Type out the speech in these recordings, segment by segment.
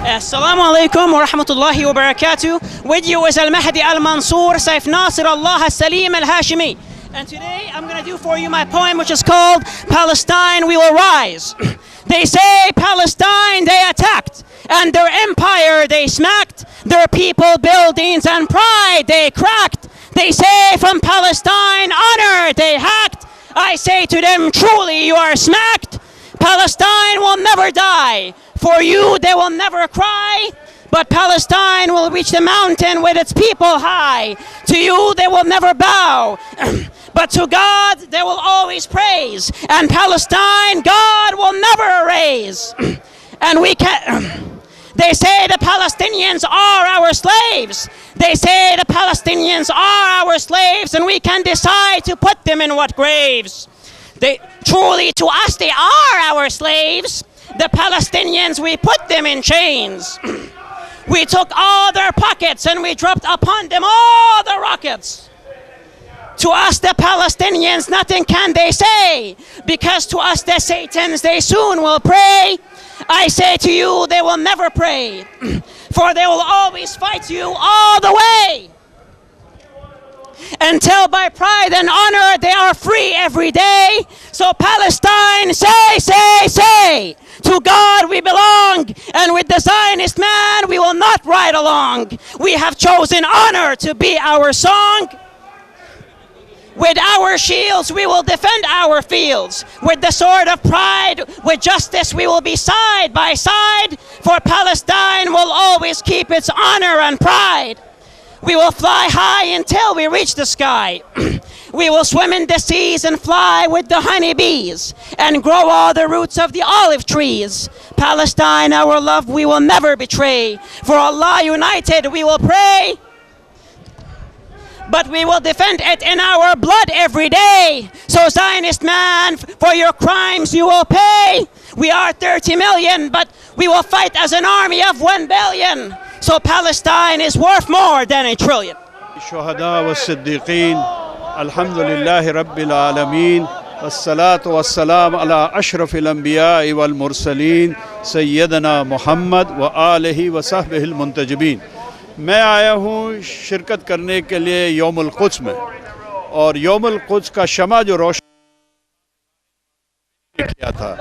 Assalamu alaikum wa rahmatullahi wa barakatuh. With you is Al-Mahdi Al-Mansour, Saif Nasir Allah Al-Salim Al-Hashimi. And today I'm going to do for you my poem which is called Palestine We Will Rise. They say Palestine they attacked, and their empire they smacked, their people, buildings and pride they cracked. They say from Palestine honor they hacked. I say to them truly you are smacked. Palestine will never die. For you they will never cry, but Palestine will reach the mountain with its people high. To you they will never bow, but to God they will always praise. And Palestine God will never erase. And we can. They say the Palestinians are our slaves. They say the Palestinians are our slaves, and we can decide to put them in what graves. Truly to us they are our slaves. The Palestinians, we put them in chains. We took all their pockets and we dropped upon them all the rockets. To us the Palestinians nothing can they say, because to us the Satans they soon will pray. I say to you they will never pray, for they will always fight you all the way. Until by pride and honor they are free every day. So Palestine say, to God we belong, and with the Zionist man we will not ride along. We have chosen honor to be our song. With our shields we will defend our fields. With the sword of pride, with justice we will be side by side. For Palestine will always keep its honor and pride. We will fly high until we reach the sky. We will swim in the seas and fly with the honeybees, and grow all the roots of the olive trees. Palestine, our love, we will never betray. For Allah united we will pray. But we will defend it in our blood every day. So Zionist man, for your crimes you will pay. We are 30 million, but we will fight as an army of 1 billion. So Palestine is worth more than $1 trillion. الشهداء والصديقين الحمد لله رب العالمين والصلاة والسلام على أشرف الأنبياء والمرسلين سيدنا محمد وآله وصحبه المنتجبين. मैं आया हूँ शिरकत करने के लिए यौमुल क़ुद्स में, और यौमुल क़ुद्स का शमा जो रोशन किया था,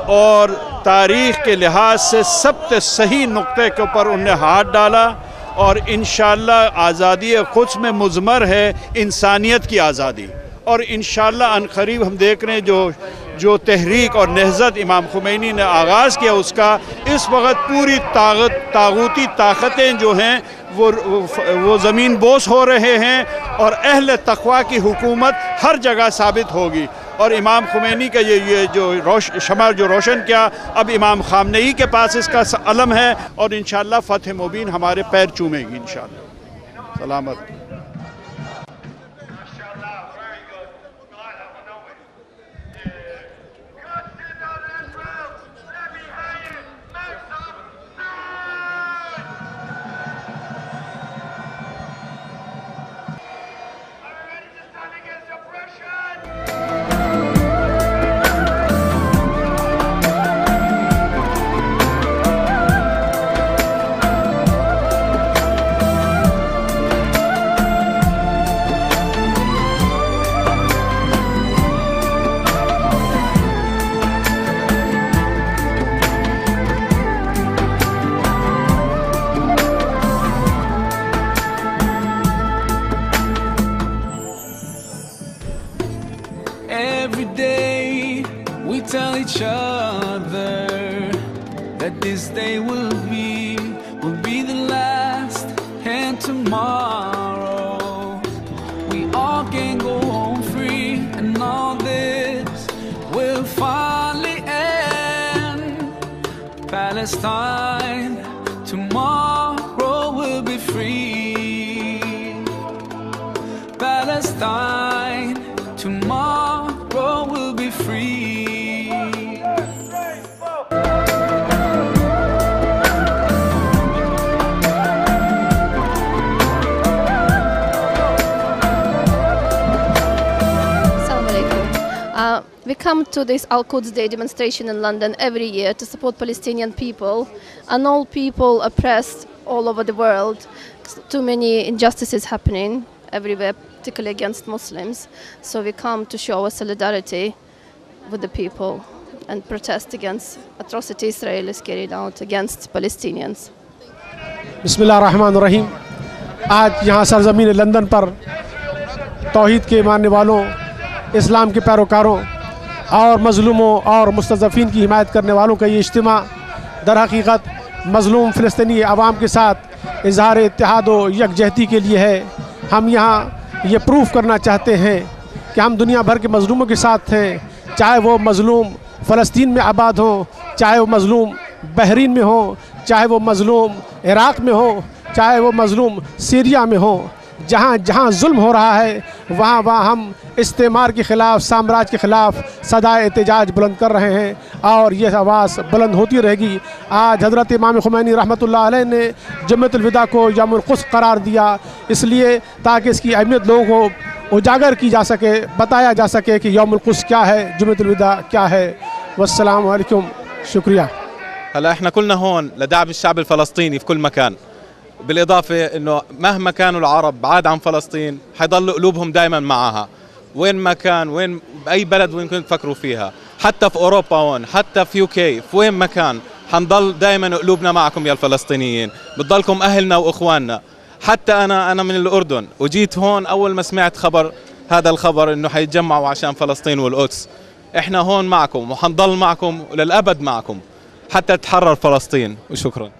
और तारीख़ के लिहाज से सबसे सही नुक्ते के ऊपर उन्हें हाथ डाला. और इंशाअल्लाह आज़ादी क़ुद्स में मुज़मर है इंसानियत की आज़ादी. और इंशाअल्लाह अनक़रीब हम देख रहे हैं जो तहरीक और नहज़त इमाम ख़ुमैनी ने आगाज़ किया, उसका इस वक्त पूरी तागूती ताकतें जो हैं वो ज़मीन बोस हो रहे हैं, और अहले तक़वा की हुकूमत हर जगह साबित होगी. और इमाम ख़ुमैनी का ये जो शमा जो रोशन किया, अब इमाम ख़ामनेई के पास इसका अलम है, और इंशाअल्लाह फ़तह मुबीन हमारे पैर चूमेगी इंशाअल्लाह. सलामत. Every day we tell each other that this day will be the last, and tomorrow we all can go home free, and all this will finally end. Palestine, tomorrow will be free. Palestine, tomorrow will be free. Assalamu alaikum. We come to this Al-Quds Day demonstration in London every year to support Palestinian people and all people oppressed all over the world. Too many injustices happening everywhere, particularly against Muslims. So we come to show our solidarity with the people and protest against atrocities Israel is carried out against Palestinians. बिस्मिल्लाहिर्रहमानिर्रहीम। आज यहाँ सरज़मीन London पर तौहीद के मानने वालों, इस्लाम के पैरोकारों और मज़लूमों और मुस्तज़फ़ीन की हिमायत करने वालों का ये इज्तिमा दर हकीकत मज़लूम फ़लस्तीनी आवाम के साथ इज़हार इत्तेहाद व यकजहती के लिए है। हम यहाँ ये प्रूफ करना चाहते हैं कि हम दुनिया भर के मज़लूमों के साथ हैं, चाहे वो मज़लूम फ़लस्तीन में आबाद हों, चाहे वो मज़लूम बहरीन में हो, चाहे वो मज़लूम इराक़ में हो, चाहे वो मज़लूम सीरिया में हो। जहाँ जहाँ जुल्म हो रहा है वहाँ वहाँ हम इस्तेमार के ख़िलाफ़, साम्राज्य के ख़िलाफ़ सदाए एहतजाज बुलंद कर रहे हैं और ये आवाज़ बुलंद होती रहेगी। आज हज़रत इमाम खुमैनी रहमतुल्लाह अलैह ने जुम्मतुल विदा को यौमुल क़ुद्स करार दिया, इसलिए ताकि इसकी अहमियत लोगों को उजागर की जा सके, बताया जा सके कि यौमुल क़ुद्स क्या है, जुम्मतुल विदा क्या है। वस्सलामु अलैकुम, शुक्रिया। هلا احنا كلنا هون لدعم الشعب الفلسطيني في كل مكان، بالإضافة إنه مهما كانوا العرب بعاد عن فلسطين حيضل قلوبهم دائما معها وين ما كان، وين بأي بلد وين كنت تفكروا فيها، حتى في أوروبا هون، حتى في UK، في وين ما كان حنضل دائما قلوبنا معكم يا الفلسطينيين، بتضلكم أهلنا وإخواننا. حتى أنا من الأردن وجيت هون أول ما سمعت هذا الخبر إنه حيتجمعوا عشان فلسطين والقدس. إحنا هون معكم وحنضل معكم وللأبد معكم حتى تتحرر فلسطين، وشكرا.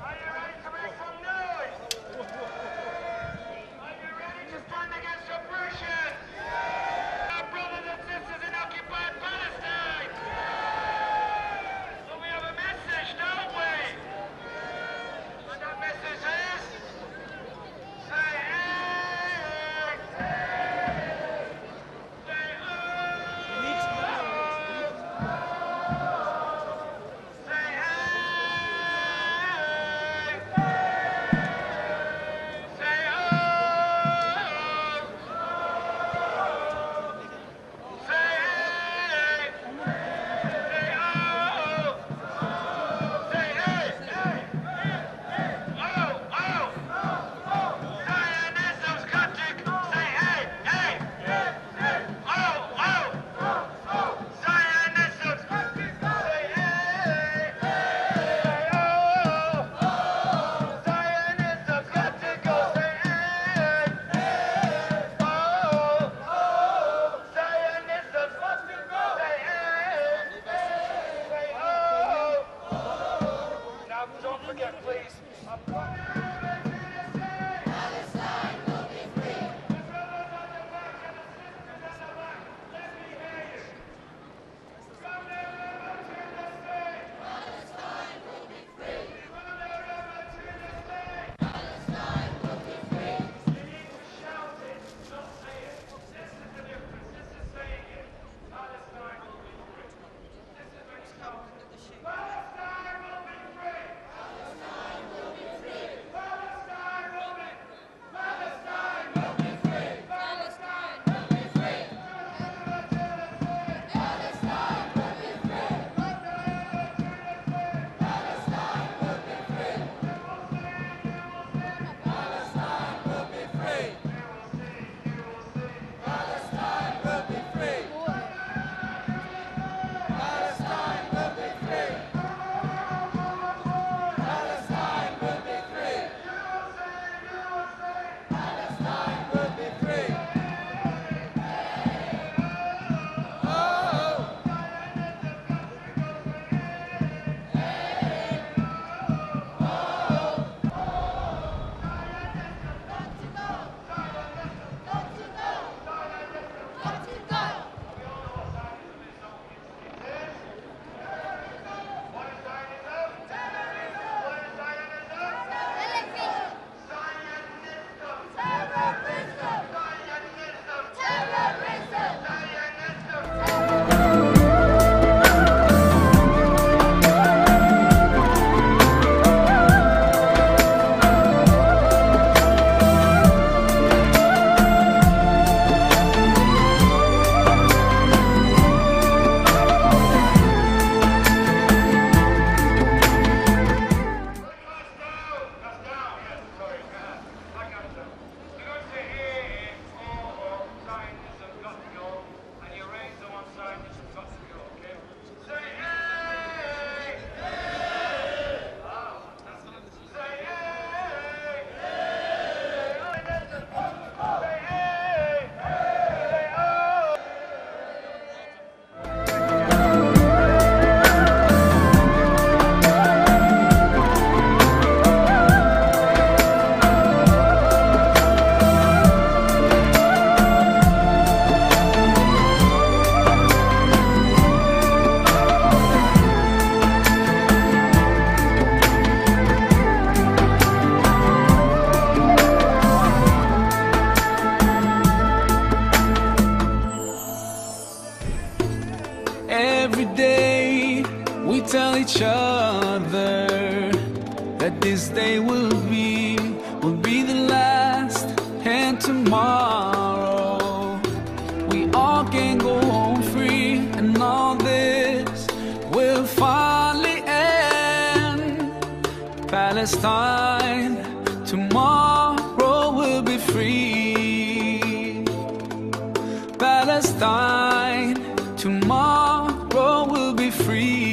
Every day we tell each other that this day will be the last, and tomorrow we all can go home free, and all this will finally end. Palestine, tomorrow will be free. Palestine, tomorrow will be free.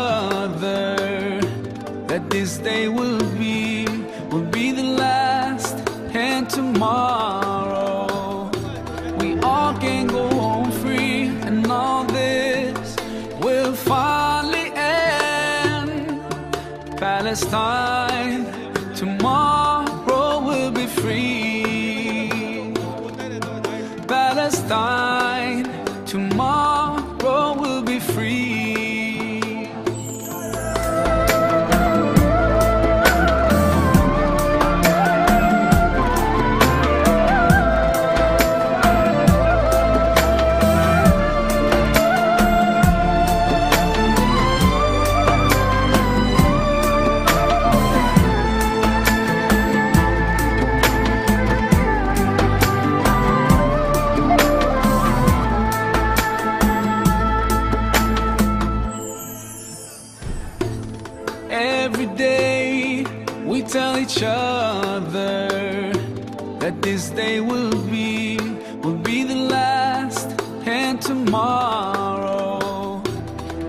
other that this day will be the last, and tomorrow we all can go home free, and all this will finally end. Palestine, tomorrow will be free. Palestine, tomorrow will be free. Every day we tell each other that this day will be the last, and tomorrow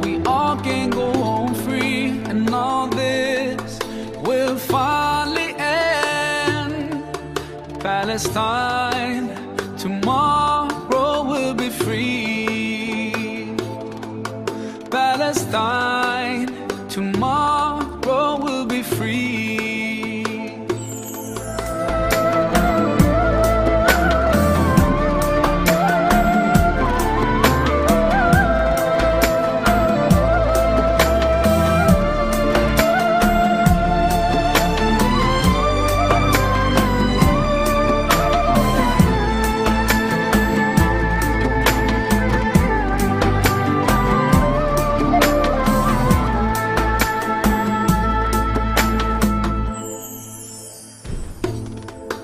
we all can go home free, and all this will finally end. Palestine, tomorrow will be free. Palestine, tomorrow will be free.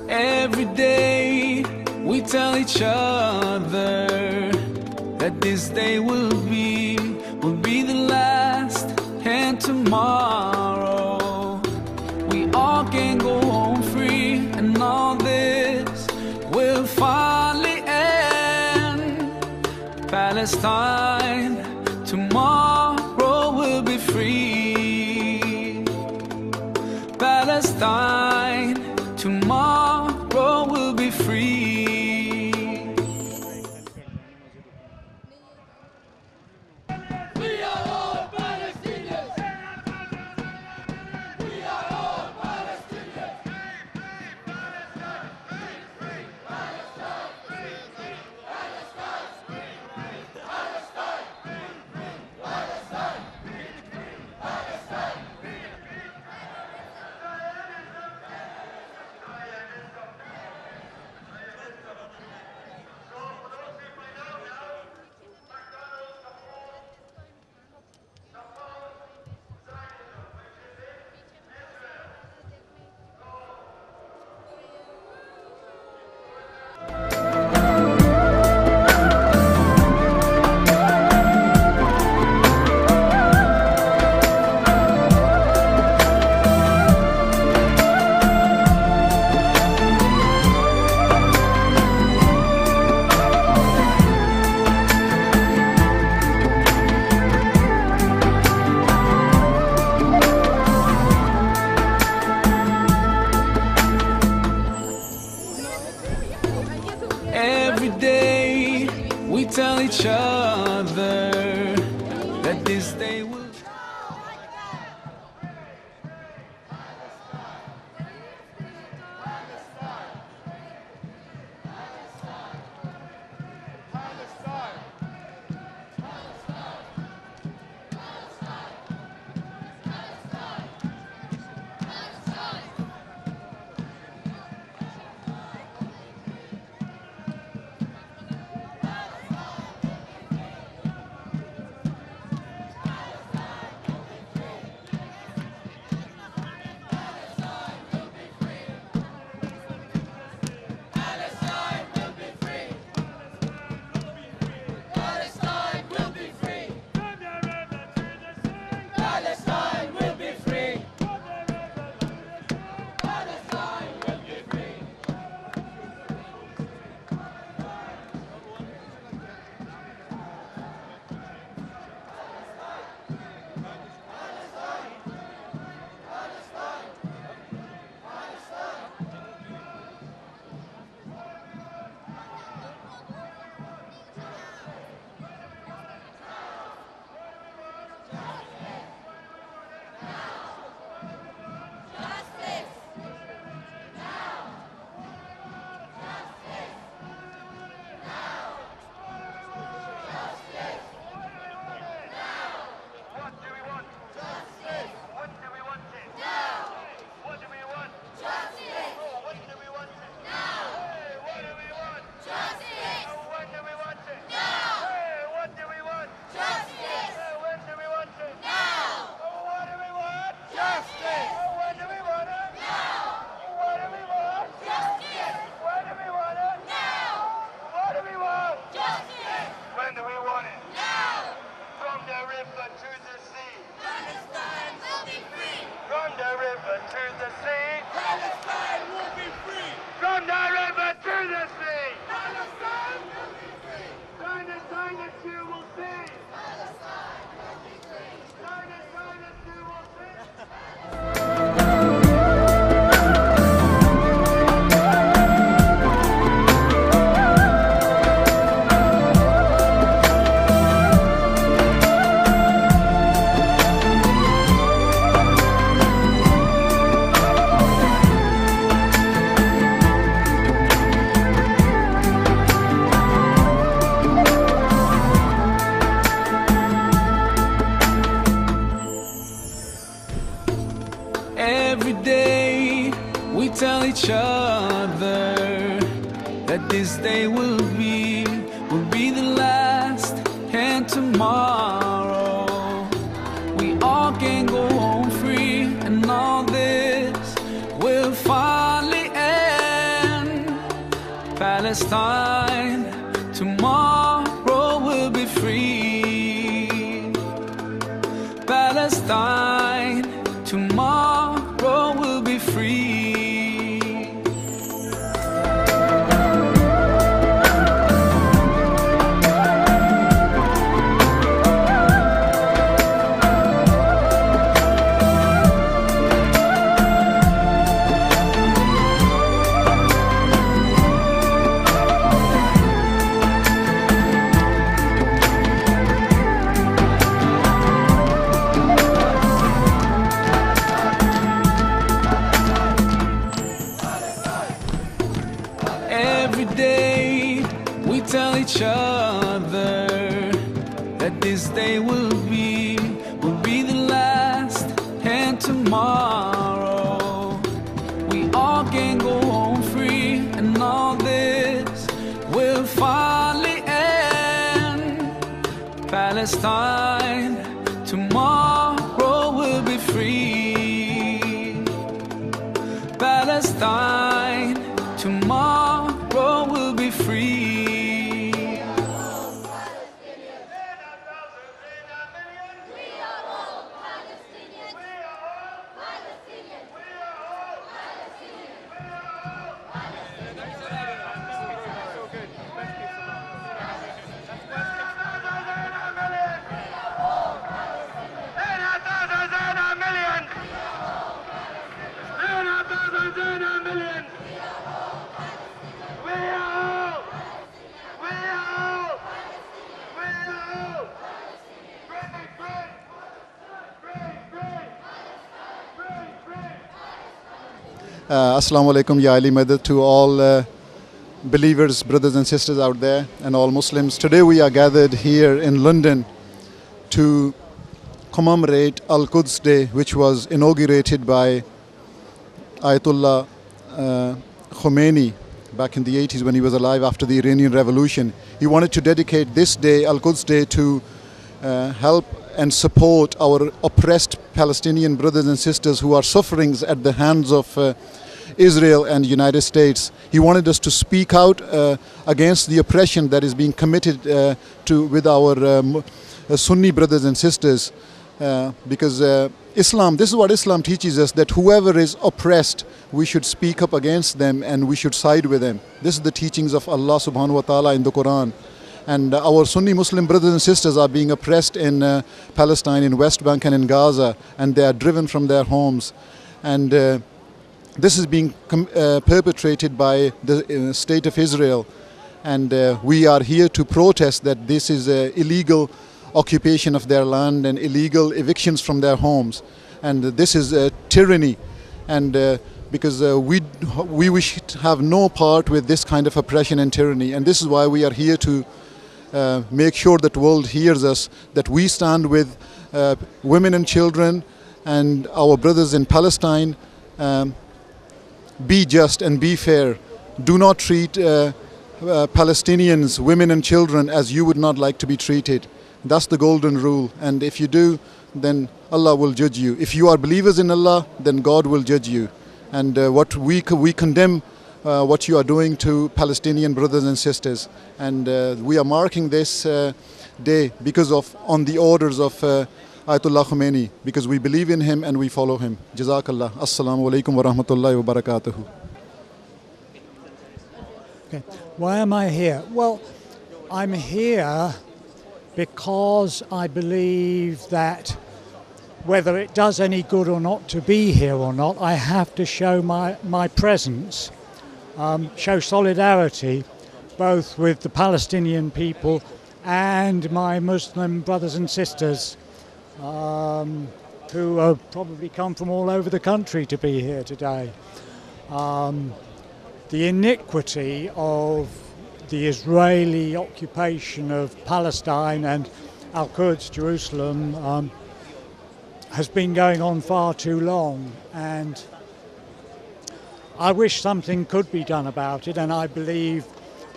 Every day we tell each other that this day will be the last, and tomorrow we all can go home free, and all this will finally end. Palestine, tomorrow will be free. Palestine, tomorrow will be free. We are all Palestinians. We are all Palestinians. Palestine, free, free. Palestine, free, free. Palestine, free, free. Palestine, free, free. Palestine, free, free. Palestine, free, free. river to the sea, Palestine will be free. From the river to the sea, Palestine will be free. Zionist you will see. Palestine will be free. Zionist you will see. Every day we tell each other that this day will be the last, and tomorrow we all can go home free, and all this will finally end. Palestine, tomorrow will be free. Palestine, tomorrow will be free. Every day we tell each other that this day will be the last, and tomorrow we all can go home free, and all this will finally end. Palestine, tomorrow will be free. Palestine, tomorrow will be free. Assalamu alaikum, Ya Ali Madad, to all believers, brothers and sisters out there, and all Muslims. Today we are gathered here in London to commemorate Al-Quds Day, which was inaugurated by Ayatollah Khomeini back in the 80s when he was alive after the Iranian Revolution. He wanted to dedicate this day, Al-Quds Day, to help and support our oppressed Palestinian brothers and sisters who are suffering at the hands of Israel and United States. He wanted us to speak out against the oppression that is being committed with our Sunni brothers and sisters, because Islam, this is what Islam teaches us, that whoever is oppressed, we should speak up against them and we should side with them. This is the teachings of Allah subhanahu wa ta'ala in the Quran. And our Sunni Muslim brothers and sisters are being oppressed in Palestine, in West Bank and in Gaza, and they are driven from their homes. And this is being perpetrated by the state of Israel. And we are here to protest that this is illegal occupation of their land and illegal evictions from their homes. And this is tyranny. And because we wish to have no part with this kind of oppression and tyranny. And this is why we are here to make sure that the world hears us, that we stand with women and children and our brothers in Palestine. Be just and be fair. Do not treat Palestinians, women and children, as you would not like to be treated. That's the golden rule. And if you do, then Allah will judge you. If you are believers in Allah, then God will judge you. And what we condemn what you are doing to Palestinian brothers and sisters. And we are marking this day because of on the orders of Ayatollah Khomeini, because we believe in him and we follow him. Jazakallah. Assalamu alaikum wa rahmatullahi wa barakatuhu. Okay. Why am I here? Well, I'm here because I believe that whether it does any good or not to be here or not, I have to show my presence, show solidarity both with the Palestinian people and my Muslim brothers and sisters who have probably come from all over the country to be here today. The iniquity of the Israeli occupation of Palestine and Al-Quds, Jerusalem, has been going on far too long, and I wish something could be done about it, and I believe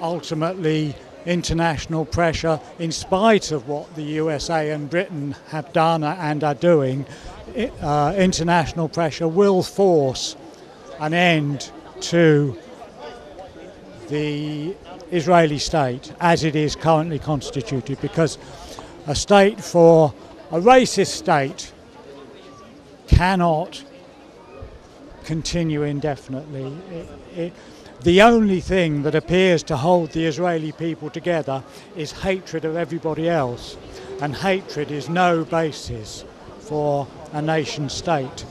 ultimately international pressure, in spite of what the USA and Britain have done and are doing, international pressure will force an end to the Israeli state as it is currently constituted, because a racist state cannot continue indefinitely. The only thing that appears to hold the Israeli people together is hatred of everybody else, and hatred is no basis for a nation state.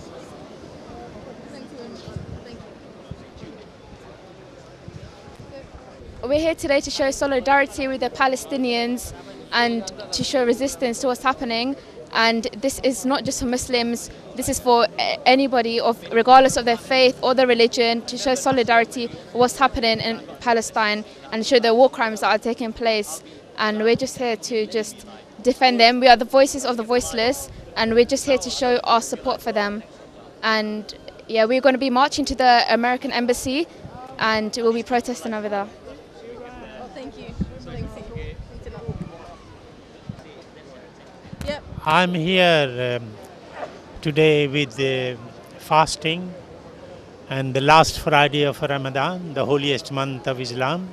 We're here today to show solidarity with the Palestinians and to show resistance to what's happening. And this is not just for Muslims, this is for anybody, regardless of their faith or their religion, to show solidarity with what's happening in Palestine and show the war crimes that are taking place. And we're just here to just defend them. We are the voices of the voiceless, and we're just here to show our support for them. And yeah, we're going to be marching to the American embassy, and we'll be protesting over there. Thank you. I'm here today with the fasting and the last Friday of Ramadan, the holiest month of Islam,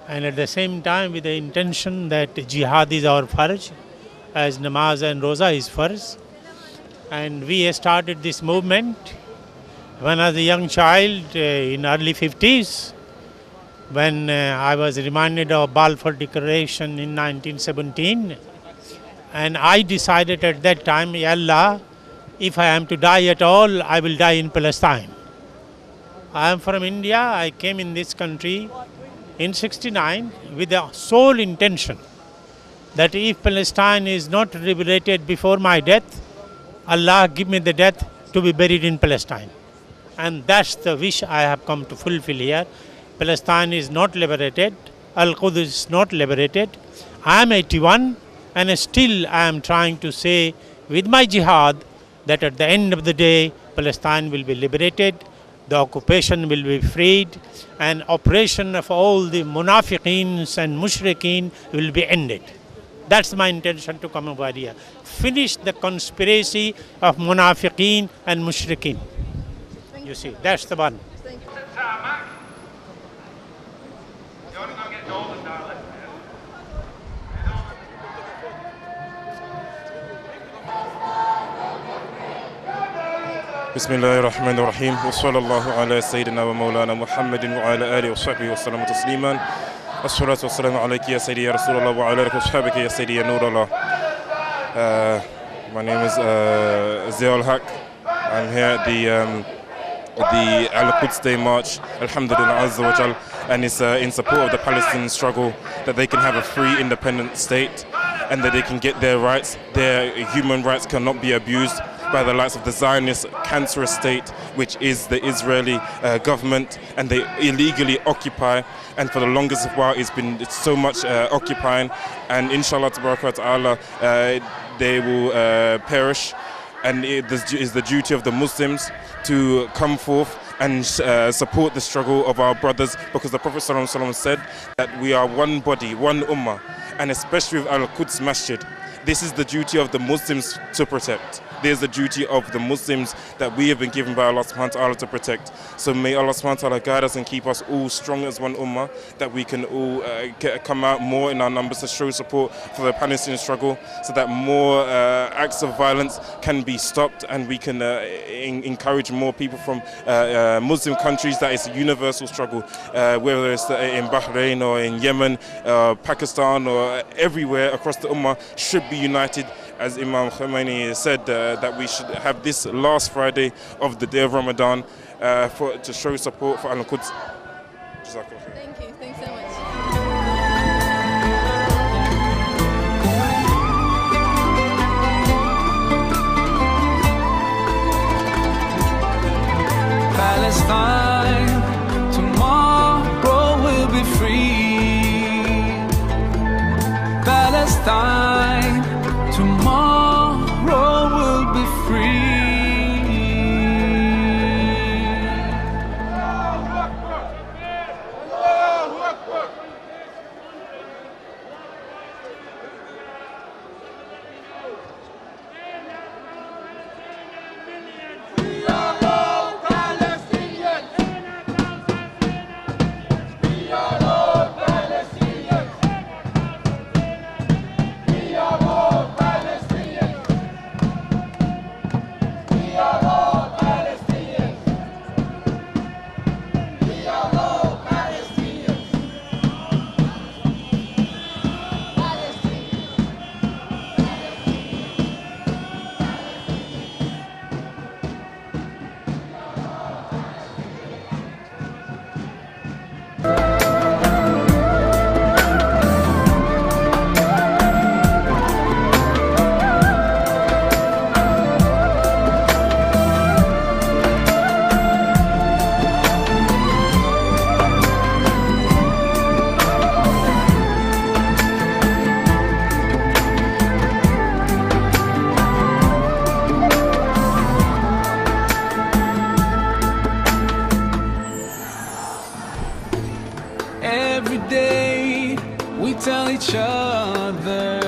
and at the same time with the intention that jihad is our farj, as namaz and roza is farj. And we started this movement when I was a young child in early 50s, when I was reminded of Balfour Declaration in 1917. And I decided at that time, Ya Allah, if I am to die at all, I will die in Palestine. I am from India. I came in this country in '69 with the sole intention that if Palestine is not liberated before my death, Allah give me the death to be buried in Palestine. And that's the wish I have come to fulfill here. Palestine is not liberated. Al-Quds is not liberated. I am 81. And still I am trying to say with my jihad that at the end of the day, Palestine will be liberated, the occupation will be freed, and operation of all the munafiqeens and mushrikeen will be ended. That's my intention to come over here. Finish the conspiracy of munafiqeen and mushrikeen. You see, that's the one. بسم الله الرحمن الرحيم وصلى الله على سيدنا ومولانا محمد وعلى آله وصحبه وسلم تسليما الصلاة والسلام عليك يا سيدي يا رسول الله وعلى آلك وصحبك يا سيدي يا نور الله. My name is Ziaul Haq. I'm here at the Al-Quds Day March, Alhamdulillah Azza wa Jal, and it's in support of the Palestinian struggle that they can have a free independent state and that they can get their rights. Their human rights cannot be abused by the likes of the Zionist cancerous state, which is the Israeli government, and they illegally occupy, and for the longest while it's so much occupying, and inshallah ta'ala they will perish, and it is the duty of the Muslims to come forth and support the struggle of our brothers, because the Prophet ﷺ said that we are one body, one ummah, and especially with Al-Quds Masjid this is the duty of the Muslims to protect. There's the duty of the Muslims that we have been given by Allah subhanahu wa ta'ala to protect. So may Allah subhanahu wa ta'ala guide us and keep us all strong as one ummah, that we can all come out more in our numbers to show support for the Palestinian struggle, so that more acts of violence can be stopped, and we can encourage more people from Muslim countries that it's a universal struggle, whether it's in Bahrain or in Yemen, Pakistan, or everywhere across the ummah should be united. As Imam Khomeini said, that we should have this last Friday of the day of Ramadan to show support for Al-Quds. Thank you. Thanks so much. Palestine, tomorrow will be free. Palestine, tomorrow will be free. Every day we tell each other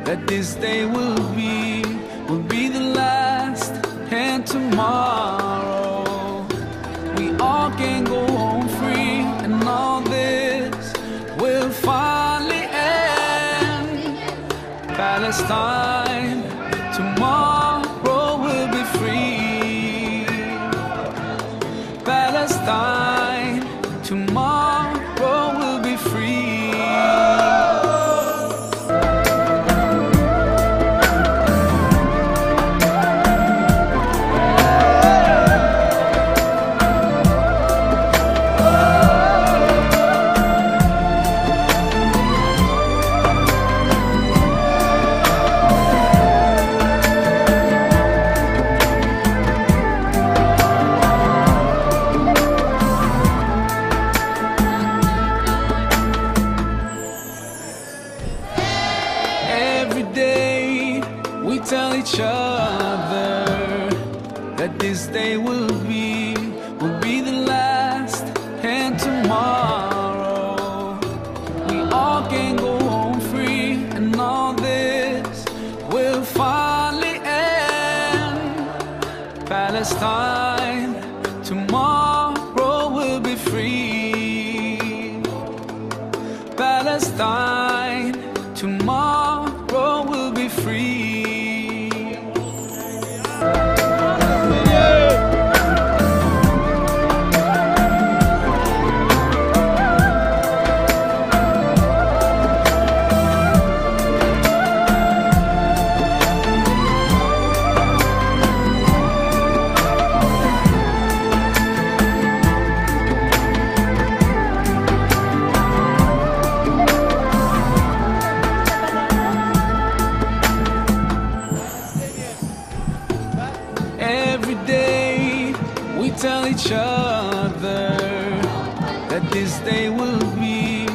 that this day will be the last, and tomorrow we all can go home free, and all this will finally end. Palestine, tomorrow will be free. Palestine, tomorrow will be free. Every day we tell each other that this day will be the last, and tomorrow we all can go home free, and all this will finally end. Palestine, tomorrow will be free. Palestine, tomorrow will be free. Every day we tell each other that this day will be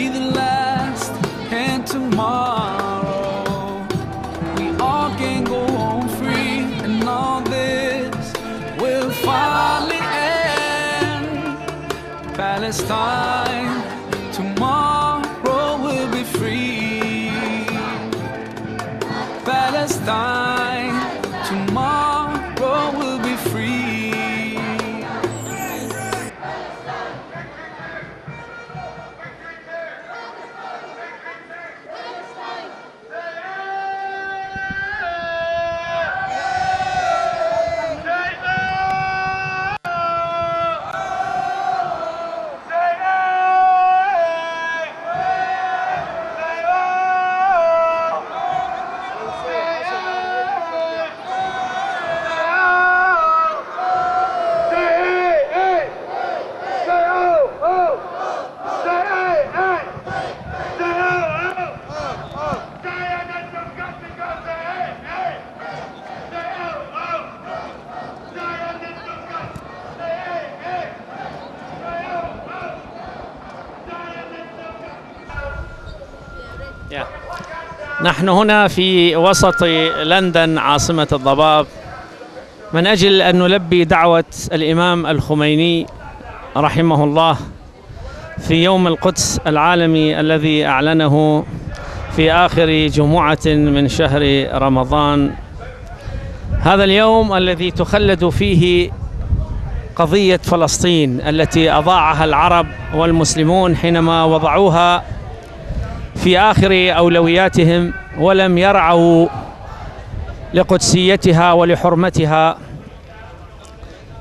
the last, and tomorrow we all can go home free, and all this will finally end. Palestine, tomorrow will be free. tomorrow will be free. نحن هنا في وسط London عاصمة الضباب من أجل أن نلبي دعوة الإمام الخميني رحمه الله في يوم القدس العالمي الذي أعلنه في آخر جمعة من شهر رمضان. هذا اليوم الذي تخلد فيه قضية فلسطين التي أضاعها العرب والمسلمون حينما وضعوها في آخر أولوياتهم ولم يرعوا لقدسيتها ولحرمتها،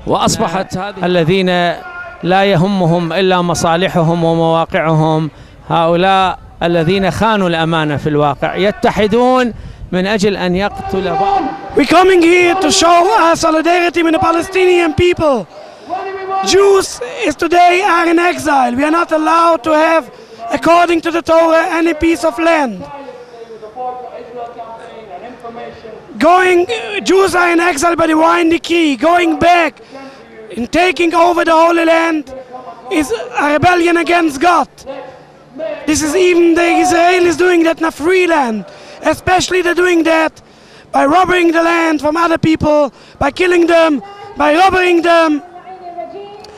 وأصبحت الذين لا يهمهم إلا مصالحهم ومواقعهم هؤلاء الذين خانوا الأمانة في الواقع يتحدون من أجل أن يقتل بعض. We're coming here to show our solidarity with the Palestinian people. Jews today are in exile. We are not allowed to have, according to the Torah, any piece of land. Jews are in exile by divine decree. Going back and taking over the Holy Land is a rebellion against God. This is even the Israelis doing that in a free land. Especially they're doing that by robbing the land from other people, by killing them, by robbing them.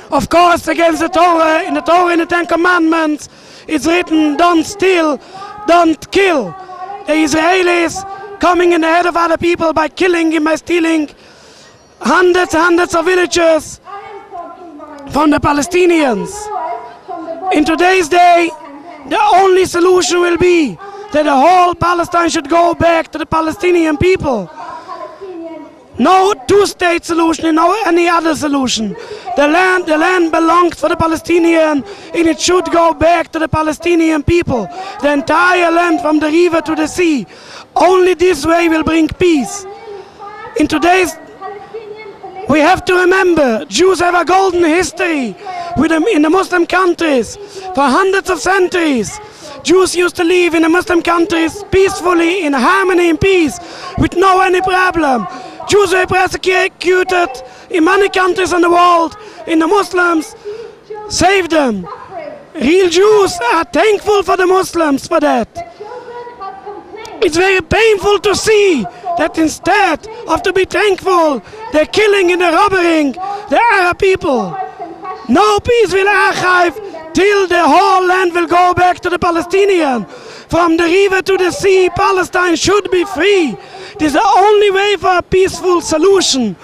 Of course, against the Torah, in the Ten Commandments, it's written, don't steal, don't kill. The Israelis coming in the head of other people by killing and by stealing hundreds of villages from the Palestinians. In today's day, the only solution will be that the whole Palestine should go back to the Palestinian people. No two-state solution, no any other solution. The land belongs for the Palestinian, and it should go back to the Palestinian people. The entire land from the river to the sea. Only this way will bring peace. In today's, we have to remember, Jews have a golden history in the Muslim countries for hundreds of centuries. Jews used to live in the Muslim countries peacefully, in harmony and peace, with no any problem. Jews were persecuted in many countries in the world, and the Muslims saved them. Real Jews are thankful for the Muslims for that. It's very painful to see that instead of to be thankful, they're killing and they're robbing the Arab people. No peace will arrive till the whole land will go back to the Palestinian. From the river to the sea, Palestine should be free. This is the only way for a peaceful solution.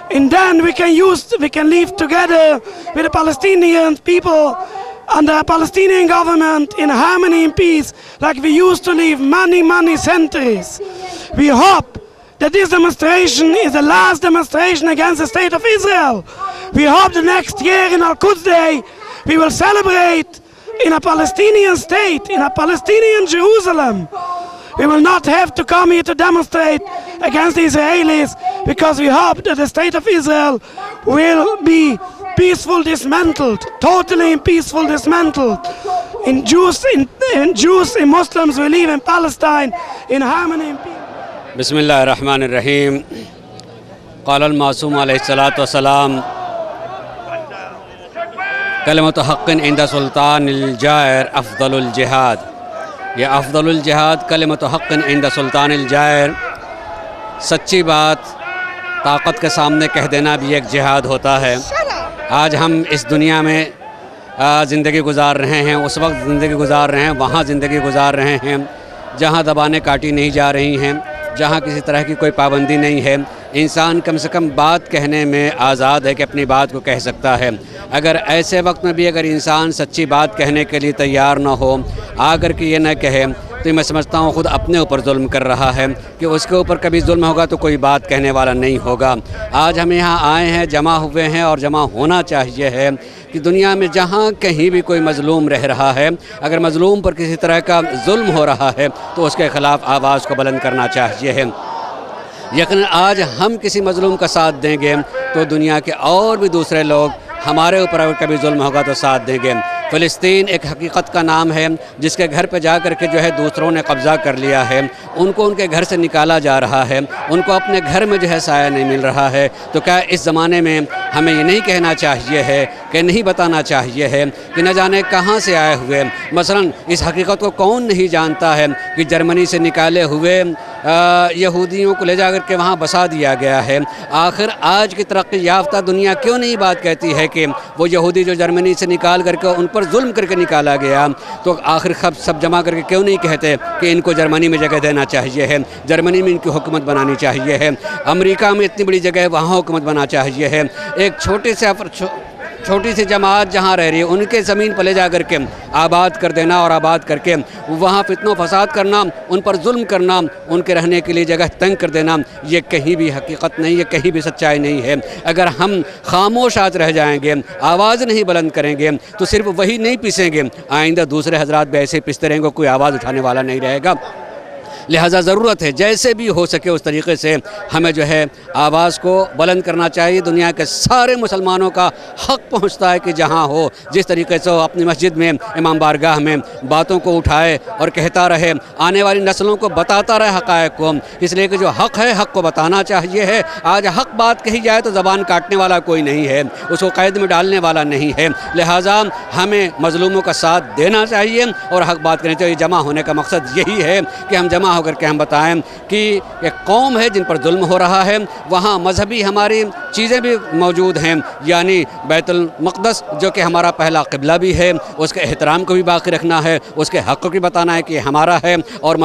And then we can live together with the Palestinian people and the Palestinian government in harmony and peace like we used to live many centuries. We hope that this demonstration is the last demonstration against the state of Israel. We hope the next year in Al-Quds Day we will celebrate in a Palestinian state, in a Palestinian Jerusalem. We will not have to come here to demonstrate against the Israelis because we hope that the state of Israel will be peaceful dismantled, totally peaceful dismantled. And Jews and Muslims will live in Palestine in harmony and peace. बिस्मिल्लाहिर्रहमानिर्रहीम क़ाल अल-मासूम अलैहिस्सलाम कलमतु हक़्क़िन इंद सुल्तानिल Jair अफ़ज़लुल जिहाद। या अफ़ज़लुल जिहाद कलमतु हक़्क़िन इंद सुल्तानिल Jair, सच्ची बात ताकत के सामने कह देना भी एक जिहाद होता है। आज हम इस दुनिया में ज़िंदगी गुजार रहे हैं, उस वक्त ज़िंदगी गुजार रहे हैं, वहाँ ज़िंदगी गुजार रहे हैं जहाँ ज़बानें काटी नहीं जा रही हैं, جہاں کسی طرح کی کوئی پابندی نہیں ہے، انسان کم سے کم بات کہنے میں آزاد ہے کہ اپنی بات کو کہہ سکتا ہے۔ اگر ایسے وقت میں بھی اگر انسان سچی بات کہنے کے لیے تیار نہ ہو، آ کر کے یہ نہ کہے، تو میں سمجھتا ہوں خود اپنے اوپر ظلم کر رہا ہے، کہ اس کے اوپر کبھی ظلم ہوگا تو کوئی بات کہنے والا نہیں ہوگا۔ آج ہم یہاں آئے ہیں، جمع ہوئے ہیں، اور جمع ہونا چاہیے ہے کہ دنیا میں جہاں کہیں بھی کوئی مظلوم رہ رہا ہے، اگر مظلوم پر کسی طرح کا ظلم ہو رہا ہے تو اس کے خلاف آواز کو بلند کرنا چاہیے ہے۔ یقیناً آج ہم کسی مظلوم کا ساتھ دیں گے تو دنیا کے اور بھی دوسرے لوگ ہمارے اوپر اگر کبھی ظلم ہوگا تو ساتھ دیں گے۔ فلسطین ایک حقیقت کا نام ہے جس کے گھر پہ جا کر کے جو ہے دوسروں نے قبضہ کر لیا ہے، ان کو ان کے گھر سے نکالا جا رہا ہے، ان کو اپنے گھر میں جو ہے سایہ نہیں مل رہا ہے۔ تو کیا اس زمانے میں ہمیں یہ نہیں کہنا چاہیے ہے کہ نہیں بتانا چاہیے ہے کہ نہ جانے کہاں سے آئے ہوئے، مثلا اس حقیقت کو کون نہیں جانتا ہے کہ جرمنی سے نکالے ہوئے یہودیوں کو لے جا کر کے وہاں بسا دیا گیا ہے۔ آخر آج کی ترقی یافتہ دنیا کیوں نہیں بات کہتی ہے کہ وہ یہودی جو جرمنی سے نکال کر کے ان پر ظلم کر کے نکالا گیا، تو آخر سب جمع کر کے کیوں نہیں کہتے کہ ان کو جرمنی میں جگہ دینا چاہیے ہے، جرمنی میں ان کی حکومت بنانی چاہیے ہے، امریکہ میں اتنی بڑی جگہ ہے وہاں حکومت بنانا چاہیے ہے۔ ایک چھوٹی سی جماعت جہاں رہ رہی ہے ان کے زمین پر لے جا کر کے آباد کر دینا، اور آباد کر کے وہاں فتنہ و فساد کرنا، ان پر ظلم کرنا، ان کے رہنے کے لیے جگہ تنگ کر دینا، یہ کہیں بھی حقیقت نہیں ہے، کہیں بھی سچائی نہیں ہے۔ اگر ہم خاموش آج رہ جائیں گے، آواز نہیں بلند کریں گے تو صرف وہی نہیں پیسیں گے، آئندہ دوسرے حضرات بھی ایسے پیستے رہیں گے، کوئی آواز اٹھانے والا نہیں رہے گا۔ لہٰذا ضرورت ہے جیسے بھی ہو سکے اس طریقے سے ہمیں جو ہے آواز کو بلند کرنا چاہیے۔ دنیا کے سارے مسلمانوں کا حق پہنچتا ہے کہ جہاں ہو جس طریقے سے وہ اپنی مسجد میں، امام بارگاہ میں باتوں کو اٹھائے اور کہتا رہے، آنے والی نسلوں کو بتاتا رہے حقائق کو، اس لیے کہ جو حق ہے حق کو بتانا چاہیے ہے۔ آج حق بات کہی جائے تو زبان کاٹنے والا کوئی نہیں ہے، اس کو قید میں ڈالنے والا نہیں ہے، لہٰذا ہمیں مظلوموں کا ساتھ دینا چاہیے اور حق بات کرنی چاہیے۔ جمع ہونے کا مقصد یہی ہے کہ ہم جمع ہو کر کے ہم بتائیں کہ ایک قوم ہے جن پر ظلم ہو رہا ہے، وہاں مذہبی ہماری چیزیں بھی موجود ہیں، یعنی بیت المقدس جو کہ ہمارا پہلا قبلہ بھی ہے، اس کے احترام کو بھی باقی رکھنا ہے، اس کے حق کو بھی بتانا ہے کہ ہمارا ہے، اور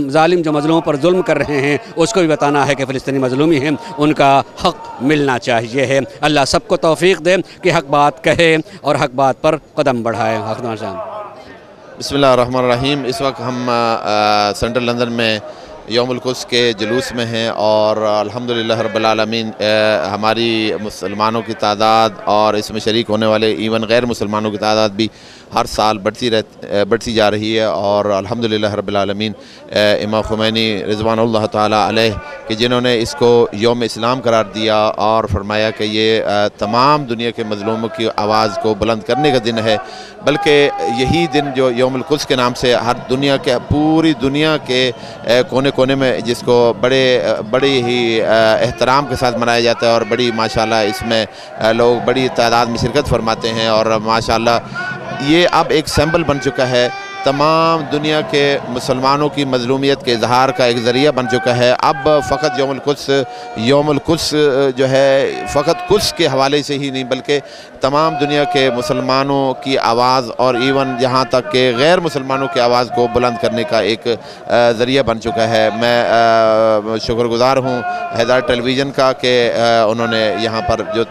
ظالم جو مظلوموں پر ظلم کر رہے ہیں اس کو بھی بتانا ہے کہ فلسطینی مظلومی ہیں، ان کا حق ملنا چاہیے ہے۔ اللہ سب کو توفیق دے کہ حق بات کہے اور حق بات پر قدم بڑھائے۔ بسم اللہ الرحمن الرحیم۔ اس وقت ہم سینٹرل لندن میں یوم القدس کے جلوس میں ہیں، اور الحمدللہ رب العالمین ہماری مسلمانوں کی تعداد اور اس میں شریک ہونے والے ایون غیر مسلمانوں کی تعداد بھی ہر سال بڑھتی جا رہی ہے، اور الحمدللہ رب العالمین امام خمینی رضوان اللہ تعالی علیہ کہ جنہوں نے اس کو یوم اسلام قرار دیا اور فرمایا کہ یہ تمام دنیا کے مظلوموں کی آواز کو بلند کرنے کا دن ہے، بلکہ یہی دن جو یوم القدس کے نام سے ہر دنیا کے پوری دنیا کے کونے کونے میں جس کو بڑے ہی احترام کے ساتھ منایا جاتا ہے، اور بڑی ماشاءاللہ اس میں لوگ بڑی تعداد میں شرکت فرماتے ہیں، اور ماشاءاللہ یہ اب ایک سمبل بن چکا ہے، تمام دنیا کے مسلمانوں کی مظلومیت کے اظہار کا ایک ذریعہ بن چکا ہے۔ اب فقط یوم القدس جو ہے فقط قدس کے حوالے سے ہی نہیں بلکہ تمام دنیا کے مسلمانوں کی آواز اور ایون جہاں تک کہ غیر مسلمانوں کی آواز کو بلند کرنے کا ایک ذریعہ بن چکا ہے۔ میں شکر گزار ہوں ہدایت ٹیلی ویژن کا کہ انہوں نے یہاں پر جو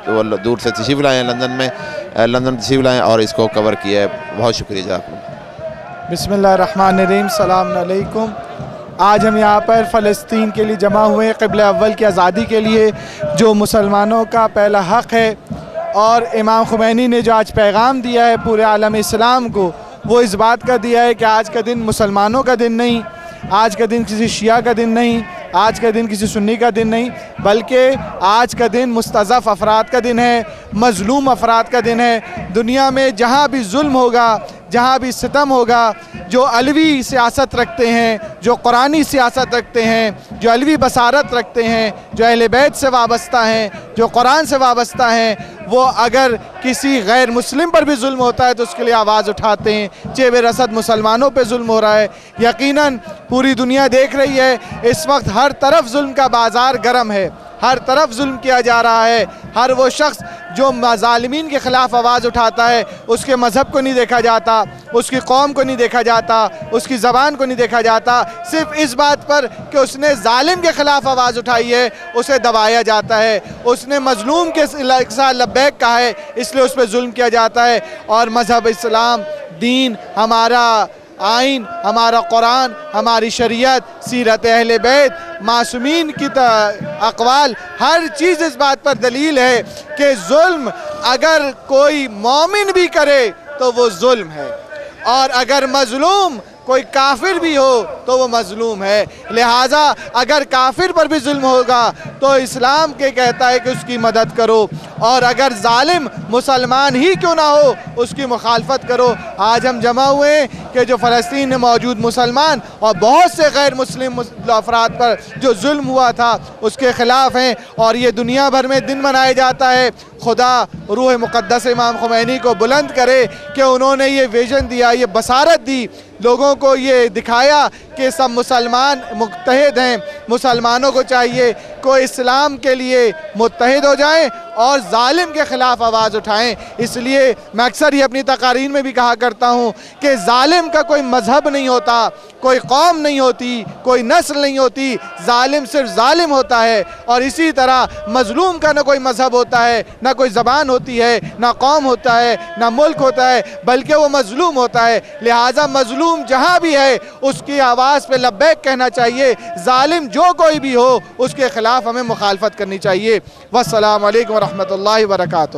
دور سے تشریف لائے ہیں لندن تشریف لائے اور اس کو کور کیا ہے، بہت شکریہ جزاکم۔ بسم اللہ الرحمن الرحیم، السلام علیکم۔ آج ہم یہاں پر فلسطین کے لیے جمع ہوئے ہیں، قبلہ اول کی آزادی کے لیے جو مسلمانوں کا پہلا حق ہے، اور امام خمینی نے جو آج پیغام دیا ہے پورے عالم اسلام کو، وہ اس بات کا دیا ہے کہ آج کا دن مسلمانوں کا دن نہیں، آج کا دن کسی شیعہ کا دن نہیں، آج کا دن کسی سنی کا دن نہیں، بلکہ آج کا دن مستضعف افراد کا دن ہے، مظلوم افراد کا دن ہے۔ دنیا میں جہاں بھی ظلم ہوگا، جہاں بھی ستم ہوگا، جو علوی سیاست رکھتے ہیں، جو قرآنی سیاست رکھتے ہیں، جو علوی بصارت رکھتے ہیں، جو اہل بیت سے وابستہ ہیں، جو قرآن سے وابستہ ہیں، وہ اگر کسی غیر مسلم پر بھی ظلم ہوتا ہے تو اس کے لیے آواز اٹھاتے ہیں۔ چیب رسد مسلمانوں پہ ظلم ہو رہا ہے، یقیناً پوری دنیا دیکھ رہی ہے، اس وقت ہر طرف ظلم کا بازار گرم ہے، ہر طرف ظلم کیا جا رہا ہے۔ ہر وہ شخص جو ظالمین کے خلاف آواز اٹھاتا ہے اس کے مذہب کو نہیں دیکھا جاتا، اس کی قوم کو نہیں دیکھا جاتا، اس کی زبان کو نہیں دیکھا جاتا، صرف اس بات پر کہ اس نے ظالم کے خلاف آواز اٹھائی ہے اسے دبایا جاتا ہے، اس نے مظلوم کے ساتھ لبیک کہا ہے اس لیے اس پہ ظلم کیا جاتا ہے۔ اور مذہب اسلام، دین، ہمارا آئین، ہمارا قرآن، ہماری شریعت، سیرت اہل بیت، معصومین کی اقوال، ہر چیز اس بات پر دلیل ہے کہ ظلم اگر کوئی مومن بھی کرے تو وہ ظلم ہے، اور اگر مظلوم کوئی کافر بھی ہو تو وہ مظلوم ہے۔ لہٰذا اگر کافر پر بھی ظلم ہوگا تو اسلام کے کہتا ہے کہ اس کی مدد کرو، اور اگر ظالم مسلمان ہی کیوں نہ ہو اس کی مخالفت کرو۔ آج ہم جمع ہوئے ہیں کہ جو فلسطین میں موجود مسلمان اور بہت سے غیر مسلم افراد پر جو ظلم ہوا تھا اس کے خلاف ہیں، اور یہ دنیا بھر میں دن منایا جاتا ہے۔ خدا روح مقدس امام خمینی کو بلند کرے کہ انہوں نے یہ ویژن دیا، یہ بصارت دی، لوگوں کو یہ دکھایا کہ سب مسلمان متحد ہیں، مسلمانوں کو چاہیے کہ اسلام کے لیے متحد ہو جائیں اور ظالم کے خلاف آواز اٹھائیں۔ اس لیے میں اکثر یہ اپنی تقاریر میں بھی کہا کرتا ہوں کہ ظالم کا کوئی مذہب نہیں ہوتا، کوئی قوم نہیں ہوتی، کوئی نسل نہیں ہوتی، ظالم صرف ظالم ہوتا ہے۔ اور اسی طرح مظلوم کا نہ کوئی مذہب ہوتا ہے، نہ کوئی زبان ہوتی ہے، نہ قوم ہوتا ہے، نہ ملک ہوتا ہے، بلکہ وہ مظلوم ہوتا ہے۔ لہٰذا مظلوم جہاں بھی ہے اس کی آواز پہ لبیک کہنا چاہیے، ظالم جو کوئی بھی ہو اس کے خلاف ہمیں مخالفت کرنی چاہیے۔ والسلام علیکم ورحمۃ اللہ وبرکاتہ۔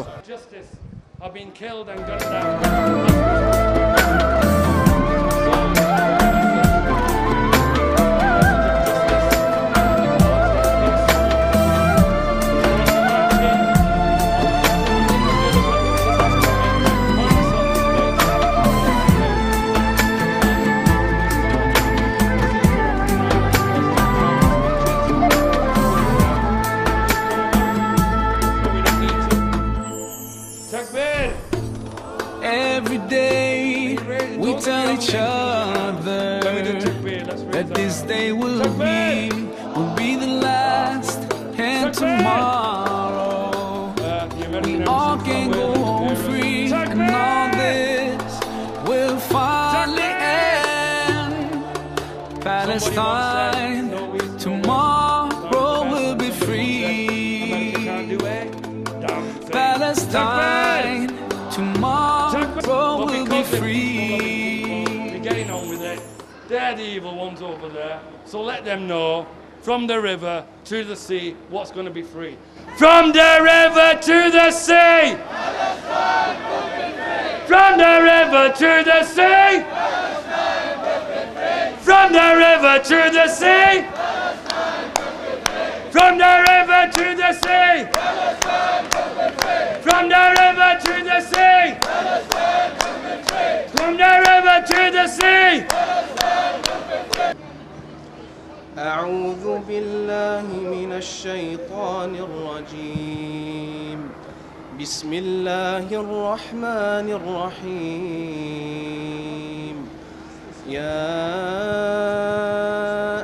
Every day we tell each other that this day will be the last, and tomorrow we all can go home free, and all this will finally end. Palestine, tomorrow will be free. Palestine, tomorrow will be free. You're getting on with it. They're the evil ones over there. So let them know from the river to the sea what's going to be free. From the river to the sea! Palestine will be free! From the river to the sea! Palestine will be free! From the river to the sea! Palestine will be free! From the river to the sea! Palestine will be free! From the river to the sea! Palestine will be free! From the river to the sea! Palestine will be free! أعوذ بالله من الشيطان الرجيم. بسم الله الرحمن الرحيم. يا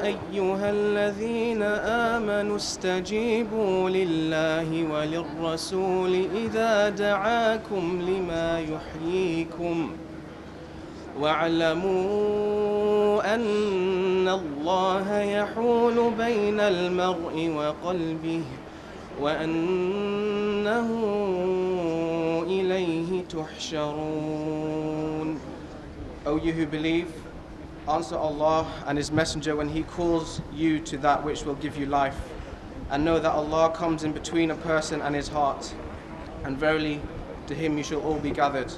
أيها الذين آمنوا استجيبوا لله وللرسول إذا دعاكم لما يحييكم واعلموا أن الله يحول بين المرء وقلبه وأنه إليه تحشرون. O you who believe, answer Allah and His Messenger when He calls you to that which will give you life, and know that Allah comes in between a person and his heart, and verily to Him you shall all be gathered.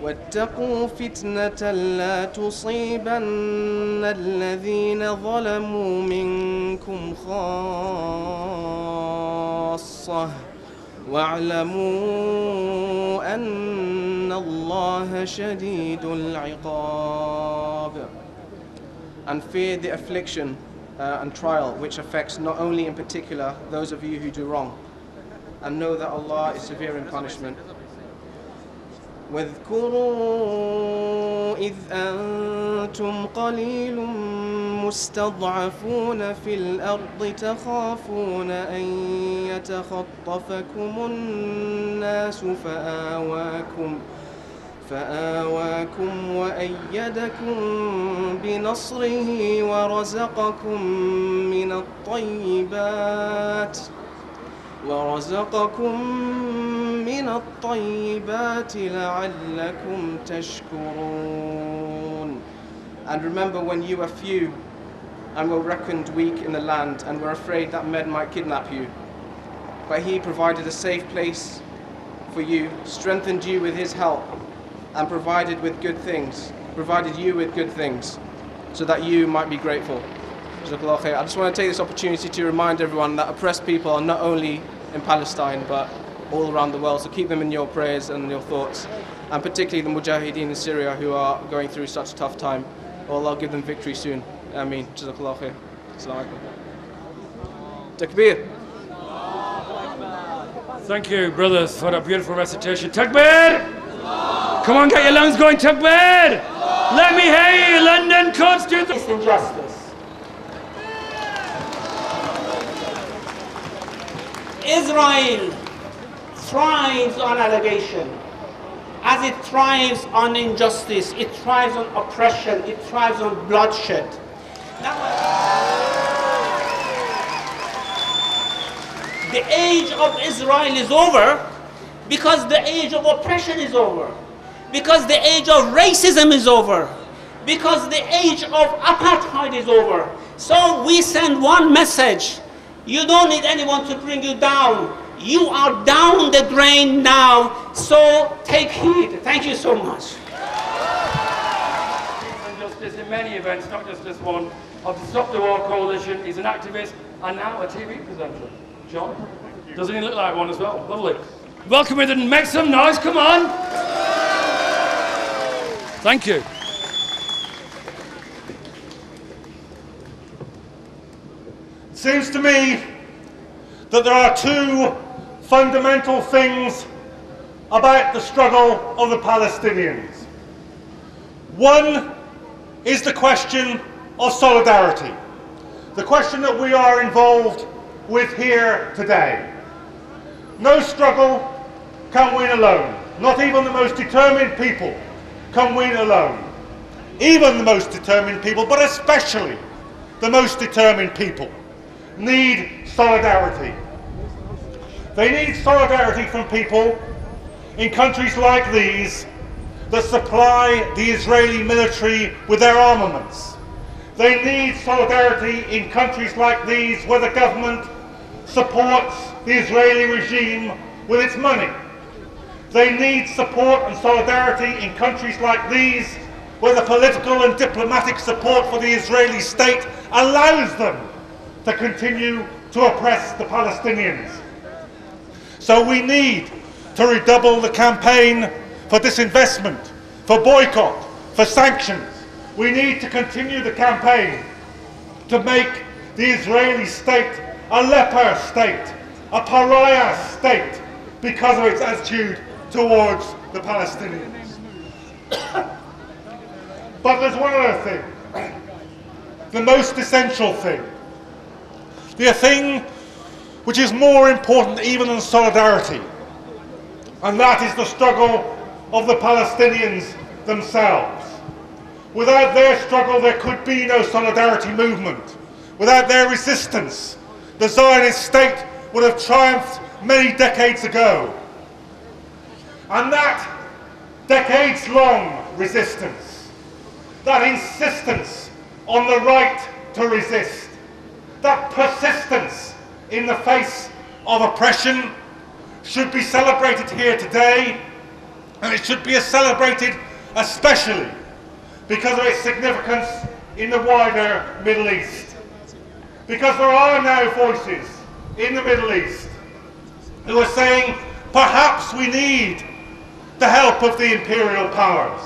واتقوا فتنة لا تصيبن الذين ظلموا منكم خاصة واعلموا أن الله شديد العقاب. And fear the affliction and trial which affects not only in particular those of you who do wrong, and know that Allah is severe in punishment. واتقوا فتنة لا تصيبن الذين ظلموا منكم خاصة واعلموا أن الله شديد العقاب. And fear the affliction and trial which affects not only in particular those of you who do wrong, and know that Allah is severe in punishment. And know that Allah is واذكروا إذ أنتم قليل مستضعفون في الأرض تخافون أن يتخطفكم الناس فآواكم وأيدكم بنصره ورزقكم من الطيبات لعلكم تشكرون. And remember when you were few and were reckoned weak in the land and were afraid that men might kidnap you. But he provided a safe place for you, strengthened you with his help, and provided you with good things, so that you might be grateful. I just want to take this opportunity to remind everyone that oppressed people are not only in Palestine but all around the world, so keep them in your prayers and your thoughts, and particularly the Mujahideen in Syria who are going through such a tough time. Allah give them victory soon. Ameen. Jazakallah khair. Assalamu alaikum. Takbir. Thank you, brothers, for a beautiful recitation. Takbir! Come on, get your lungs going, Takbir! Let me hear you, London comes to the injustice. Israel thrives on allegation, as it thrives on injustice, it thrives on oppression, it thrives on bloodshed. The age of Israel is over because the age of oppression is over, because the age of racism is over, because the age of apartheid is over. So we send one message: you don't need anyone to bring you down. You are down the drain now, so take heed. Thank you so much. And justice in many events, not just this one, of the Stop the War Coalition. He's an activist and now a TV presenter. John, doesn't he look like one as well? Lovely. Welcome him and make some noise, come on. Thank you. It seems to me that there are two fundamental things about the struggle of the Palestinians. One is the question of solidarity, the question that we are involved with here today. No struggle can win alone. Not even the most determined people can win alone. Even the most determined people, but especially the most determined people, need solidarity. They need solidarity from people in countries like these that supply the Israeli military with their armaments. They need solidarity in countries like these where the government supports the Israeli regime with its money. They need support and solidarity in countries like these where the political and diplomatic support for the Israeli state allows them to continue to oppress the Palestinians. So we need to redouble the campaign for disinvestment, for boycott, for sanctions. We need to continue the campaign to make the Israeli state a leper state, a pariah state, because of its attitude towards the Palestinians. But there's one other thing, the most essential thing, the thing which is more important even than solidarity, and that is the struggle of the Palestinians themselves. Without their struggle, there could be no solidarity movement. Without their resistance, the Zionist state would have triumphed many decades ago. And that decades-long resistance, that insistence on the right to resist, that persistence in the face of oppression should be celebrated here today, and it should be celebrated especially because of its significance in the wider Middle East. Because there are now voices in the Middle East who are saying, perhaps we need the help of the imperial powers.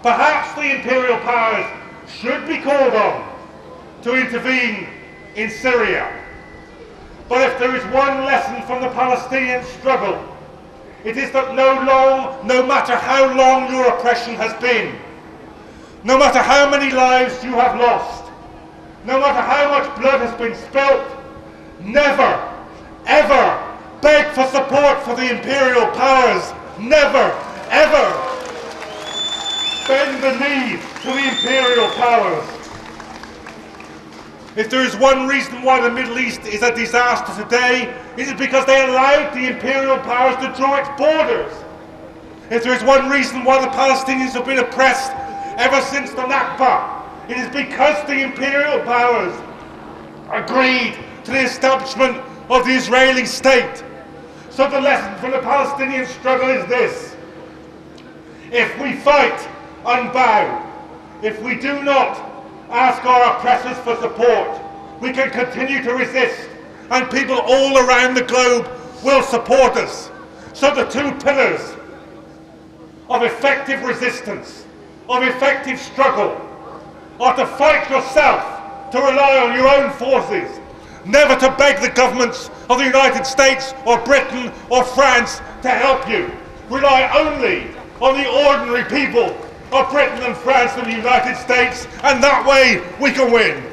Perhaps the imperial powers should be called on to intervene in Syria. But if there is one lesson from the Palestinian struggle, It is that no matter how long your oppression has been, no matter how many lives you have lost, no matter how much blood has been spilt, never, ever beg for support for the imperial powers. Never, ever bend the knee to the imperial powers. If there is one reason why the Middle East is a disaster today, it is because they allowed the imperial powers to draw its borders. If there is one reason why the Palestinians have been oppressed ever since the Nakba, it is because the imperial powers agreed to the establishment of the Israeli state. So the lesson from the Palestinian struggle is this: if we fight and bow, if we do not ask our oppressors for support, we can continue to resist, and people all around the globe will support us. So the two pillars of effective resistance, of effective struggle, are to fight yourself, to rely on your own forces, never to beg the governments of the United States or Britain or France to help you. Rely only on the ordinary people of Britain and France and the United States, and that way we can win.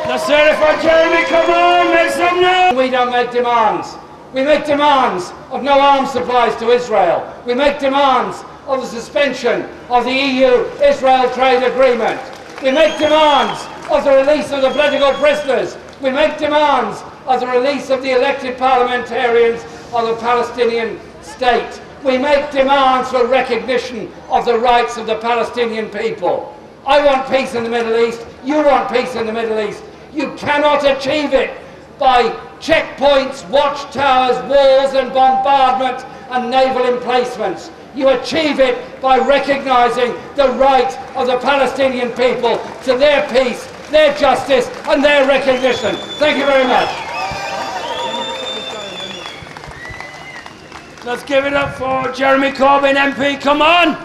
Let's hear it for Jeremy, come on, make some noise! We don't make demands. We make demands of no arms supplies to Israel. We make demands of the suspension of the EU-Israel trade agreement. We make demands of the release of the political prisoners. We make demands of the release of the elected parliamentarians of the Palestinian state. We make demands for recognition of the rights of the Palestinian people. I want peace in the Middle East. You want peace in the Middle East. You cannot achieve it by checkpoints, watchtowers, walls and bombardment and naval emplacements. You achieve it by recognizing the right of the Palestinian people to their peace, their justice and their recognition. Thank you very much. Let's give it up for Jeremy Corbyn MP, come on!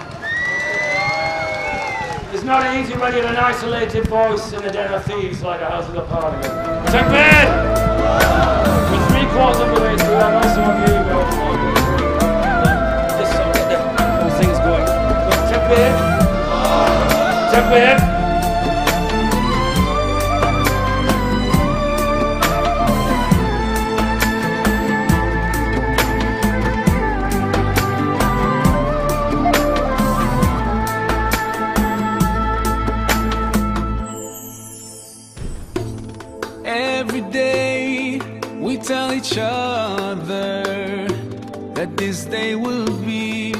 It's not easy when you're an isolated voice in a den of thieves like the House of the Parliament. Takbir! We're 3/4 of the way through, I know some of you will. This song, get the things going. Takbir! Takbir! Every day we tell each other that this day will be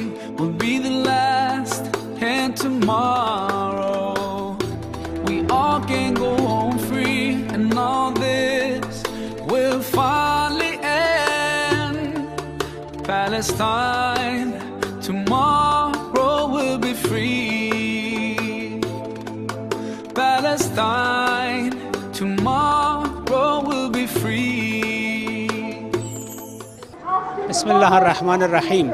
the last, and tomorrow we all can go home free, and all this will finally end. Palestine, tomorrow will be free. Palestine, tomorrow will be free. Bismillah ar-Rahman ar-Rahim.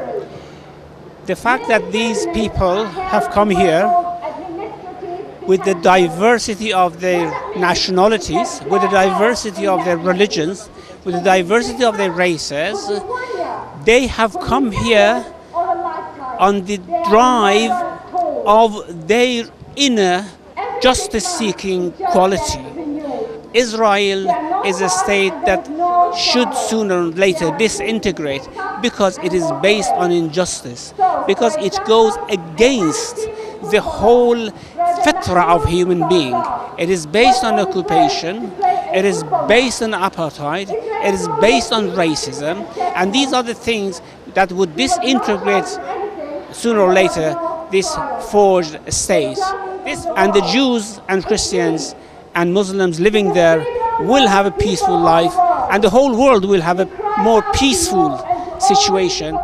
The fact that these people have come here with the diversity of their nationalities, with the diversity of their religions, with the diversity of their races, they have come here on the drive of their inner justice-seeking quality. Israel is a state that should sooner or later disintegrate because it is based on injustice, because it goes against the whole fitra of human being. It is based on occupation, it is based on apartheid, it is based on racism, and these are the things that would disintegrate sooner or later this forged state. And the Jews and Christians and Muslims living there will have a peaceful life, and the whole world will have a more peaceful situation.